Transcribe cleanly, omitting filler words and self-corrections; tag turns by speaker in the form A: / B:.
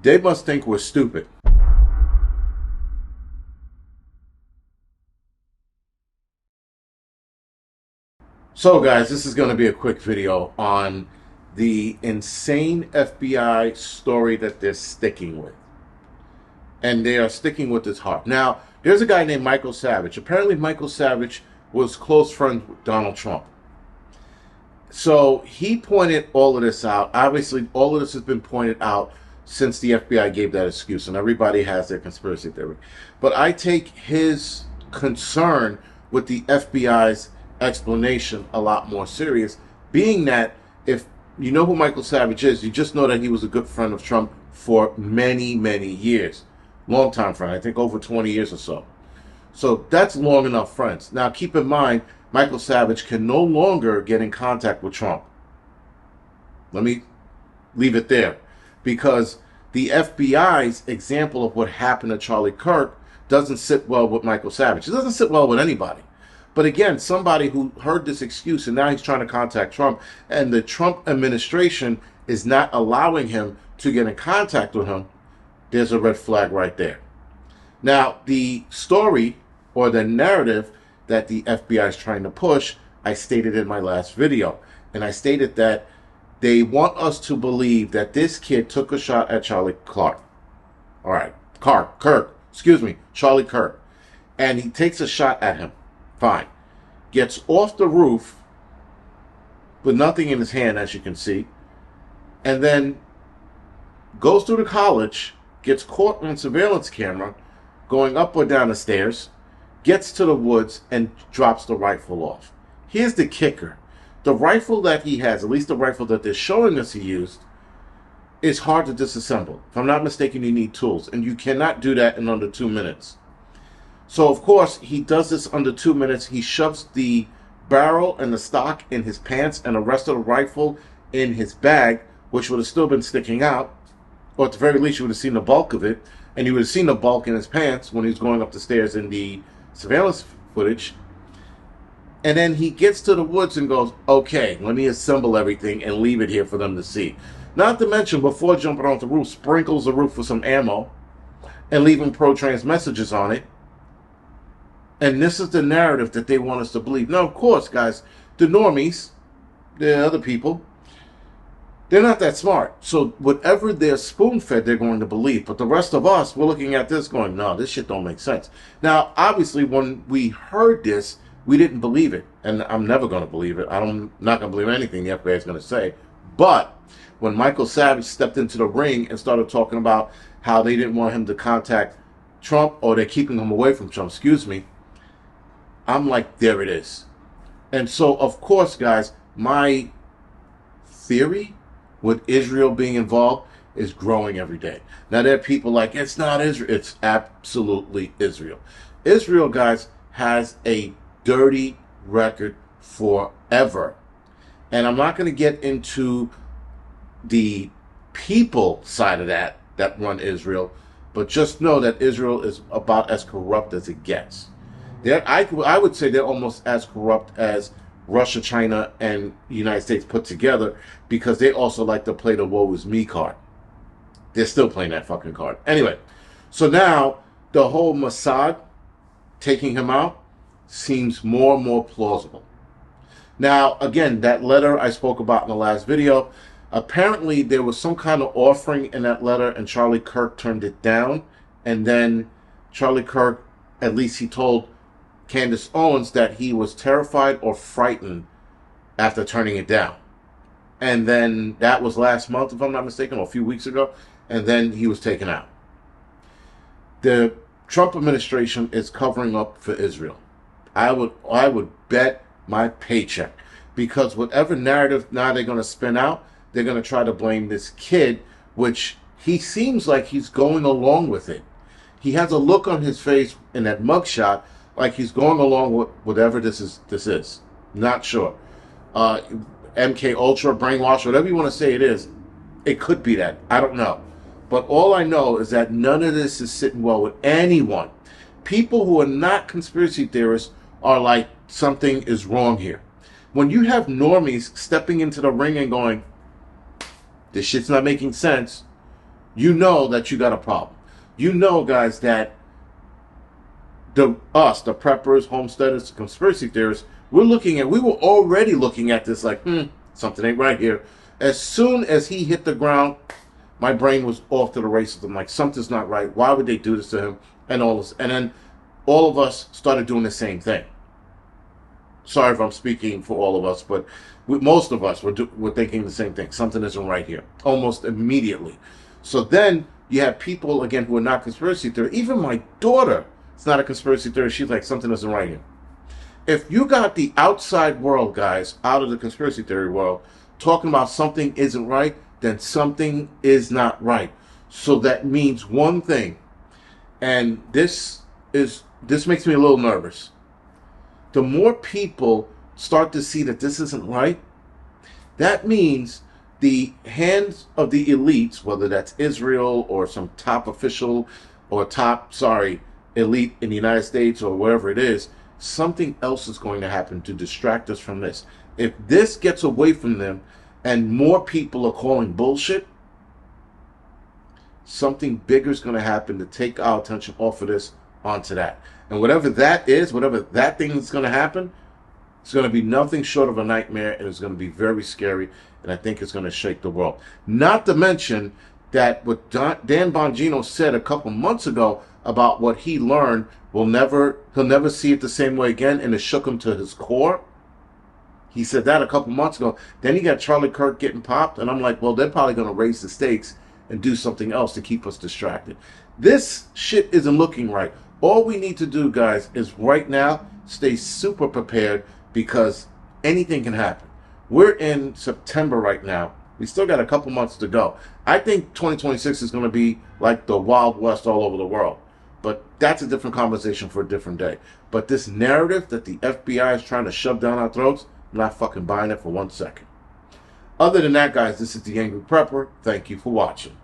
A: They must think we're stupid. So guys, this is going to be a quick video on the insane FBI story that they're sticking with. And they are sticking with this hard. Now, there's a guy named Michael Savage. Apparently Michael Savage was close friends with Donald Trump. So he pointed all of this out. Obviously, all of this has been pointed out since the FBI gave that excuse, and everybody has their conspiracy theory. But I take his concern with the FBI's explanation a lot more serious, being that if you know who Michael Savage is, you just know that he was a good friend of Trump for many, many years. Long time friend, I think over 20 years or so. So that's long enough friends. Now keep in mind, Michael Savage can no longer get in contact with Trump. Let me leave it there. Because the FBI's example of what happened to Charlie Kirk doesn't sit well with Michael Savage. It doesn't sit well with anybody. But again, somebody who heard this excuse and now he's trying to contact Trump, and the Trump administration is not allowing him to get in contact with him, there's a red flag right there. Now, the story or the narrative that the FBI is trying to push, I stated in my last video. And I stated that they want us to believe that this kid took a shot at Charlie Kirk. All right, Charlie Kirk. And he takes a shot at him. Fine. Gets off the roof with nothing in his hand, as you can see. And then goes through the college, gets caught on surveillance camera, going up or down the stairs, gets to the woods, and drops the rifle off. Here's the kicker. The rifle that he has, at least the rifle that they're showing us he used, is hard to disassemble. If I'm not mistaken, you need tools, and you cannot do that in under 2 minutes. So, of course, he does this under 2 minutes. He shoves the barrel and the stock in his pants and the rest of the rifle in his bag, which would have still been sticking out, or at the very least, you would have seen the bulk of it, and you would have seen the bulk in his pants when he was going up the stairs in the surveillance footage. And then he gets to the woods and goes, okay, let me assemble everything and leave it here for them to see. Not to mention, before jumping off the roof, sprinkles the roof with some ammo and leaving pro-trans messages on it. And this is the narrative that they want us to believe. Now, of course, guys, the normies, the other people, they're not that smart. So whatever they're spoon-fed, they're going to believe. But the rest of us, we're looking at this going, no, this shit don't make sense. Now, obviously, when we heard this, we didn't believe it. And I'm never going to believe it. I'm not going to believe anything the FBI is going to say. But when Michael Savage stepped into the ring and started talking about how they didn't want him to contact Trump, or they're keeping him away from Trump, I'm like, there it is. And so, of course, guys, my theory with Israel being involved is growing every day. Now, there are people like, it's not Israel. It's absolutely Israel. Israel, guys, has a dirty record forever. And I'm not going to get into the people side of that run Israel, but just know that Israel is about as corrupt as it gets. I would say they're almost as corrupt as Russia, China, and the United States put together, because they also like to play the woe is me card. They're still playing that fucking card. Anyway, so now the whole Mossad taking him out seems more and more plausible. Now, again, that letter I spoke about in the last video, apparently there was some kind of offering in that letter, and Charlie Kirk turned it down. And then Charlie Kirk, at least he told Candace Owens that he was terrified or frightened after turning it down. And then that was last month, if I'm not mistaken, or a few weeks ago, and then he was taken out. The Trump administration is covering up for Israel. I would bet my paycheck, because whatever narrative now they're going to spin out, they're going to try to blame this kid, which he seems like he's going along with it. He has a look on his face in that mugshot like he's going along with whatever this is. Not sure. MK Ultra, brainwash, whatever you want to say it is. It could be that. I don't know. But all I know is that none of this is sitting well with anyone. People who are not conspiracy theorists are like, something is wrong here. When you have normies stepping into the ring and going, this shit's not making sense, you know that you got a problem. You know, guys, that the preppers, homesteaders, the conspiracy theorists, we were already looking at this like, something ain't right here. As soon as he hit the ground, my brain was off to the races. I'm like, something's not right. Why would they do this to him? And all this. And then all of us started doing the same thing. Sorry if I'm speaking for all of us, but most of us were thinking the same thing. Something isn't right here. Almost immediately. So then you have people, again, who are not conspiracy theorists. Even my daughter is not a conspiracy theorist. She's like, something isn't right here. If you got the outside world, guys, out of the conspiracy theory world, talking about something isn't right, then something is not right. So that means one thing, and this makes me a little nervous. The more people start to see that this isn't right, that means the hands of the elites, whether that's Israel or some top official or elite in the United States or wherever it is, something else is going to happen to distract us from this. If this gets away from them and more people are calling bullshit, something bigger is going to happen to take our attention off of this onto that. And whatever that is, whatever that thing is going to happen, it's going to be nothing short of a nightmare, and it's going to be very scary, and I think it's going to shake the world. Not to mention that what Dan Bongino said a couple months ago about what he learned, he'll never see it the same way again, and it shook him to his core. He said that a couple months ago. Then he got Charlie Kirk getting popped, and I'm like, well, they're probably going to raise the stakes and do something else to keep us distracted. This shit isn't looking right. All we need to do, guys, is right now stay super prepared, because anything can happen. We're in September right now. We still got a couple months to go. I think 2026 is going to be like the Wild West all over the world. But that's a different conversation for a different day. But this narrative that the FBI is trying to shove down our throats, I'm not fucking buying it for 1 second. Other than that, guys, this is the Angry Prepper. Thank you for watching.